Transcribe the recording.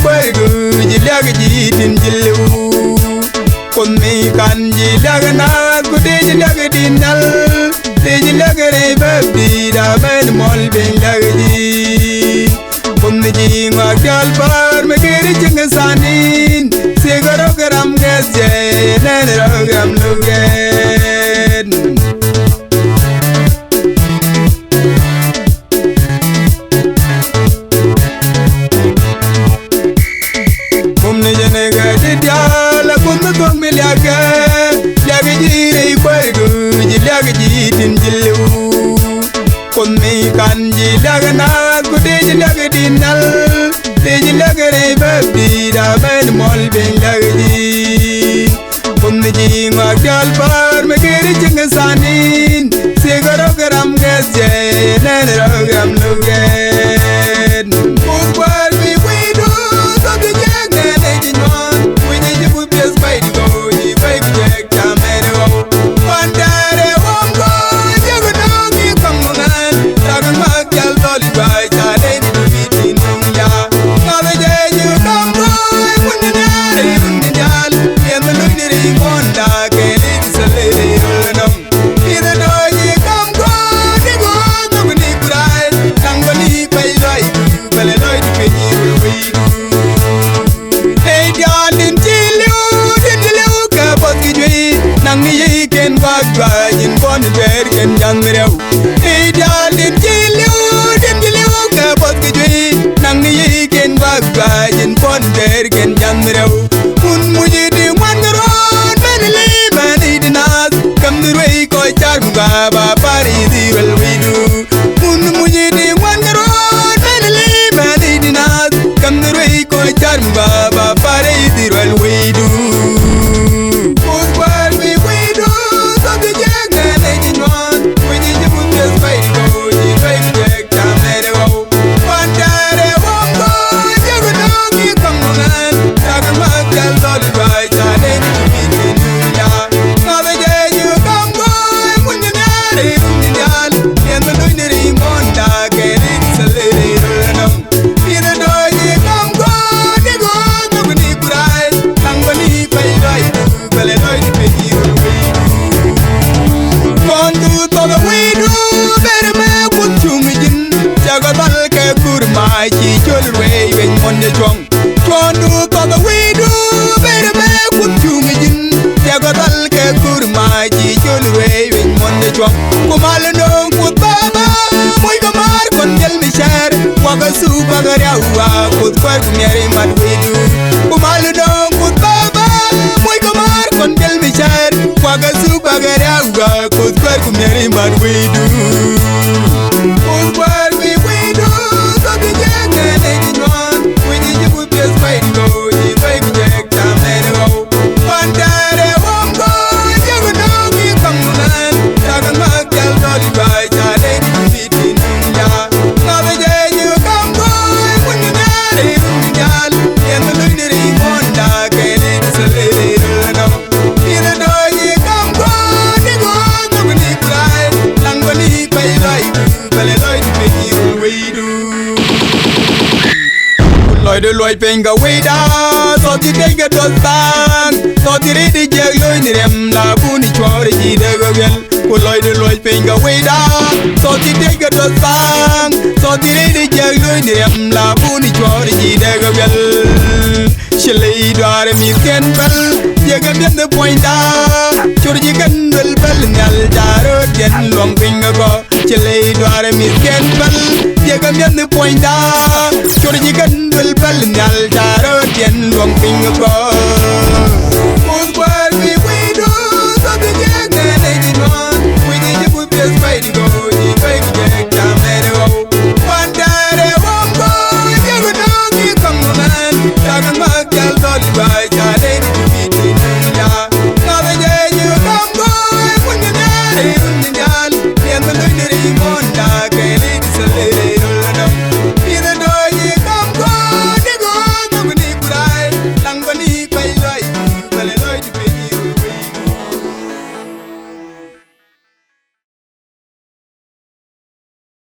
kwergu jilag jitin jilu kun mi kan jilag na gudi jilag dinal de jilag re babi da ben mol ben lagji kun ji ma gal bar me geri jing sanin segaro gram gesje nen gram lugen kun mi kan jilag na gudi jilag dinal de jilag re babi da ben mol ben lagji kun ji ma gal bar me geri jing sanin segaro gram gesje nen gram lugen bar mi widu so de jeg ne jinwan we ni je bu pes bai di go ni bai ku jeg kamere wo pandare wongo jego nangi kamungan tagan ma gal doli bai ta de ni bitin ya ngale je you kambo mun ne re ni dal yen lu ni ri monda ke ni sale nam ida do ye kambo ni go no ni kurai tangani pai doi bale doi di pe ni wi hey dalin dilu ka bot ki jwi nang ni ye ken bagwa yin bon ber ken jang rew hey dalin dilu ka bot ki jwi nang ni ye ken bagwa yin bon ber ken jang rew mun muji di man ron men li man idnas kam ni rei ko char muga ba pari di wel widu mun muji di man ron men li man idnas kam ni rei ko char muga ba pari di wel widu chi chul rei ben mon de chong kondu ko the we do better be kun chu mi jin ya go dal ke kur mai chi chul rei ben mon de chong ko mal no ku baba muy go mar kon gel mi shar wa ga su ba ga ya wa ku kwar ku nyari mat we do ko mal no ku baba muy go mar kon gel mi shar wa ga su ba ga ya wa ku kwar ku nyari mat we do de loy penga weda so ti dega do sang so ti ri di jeg loy ni rem la buni chore ji de gel ko loy penga weda so ti dega do sang so ti ri di jeg loy ni rem la buni chore ji de gel chile dware mi ken bel yega bien de pointa chore ji kan bel nyal jaro den long penga go chile dware mi ken bel yega bien de pointa chore ji kan bel nyal jaro den long penga go mus war we do so the jeg ne di non we di je bu pes bai di go di bai je kamere wo pandare wongo yego no ki kamunan tagan ma gal doli bai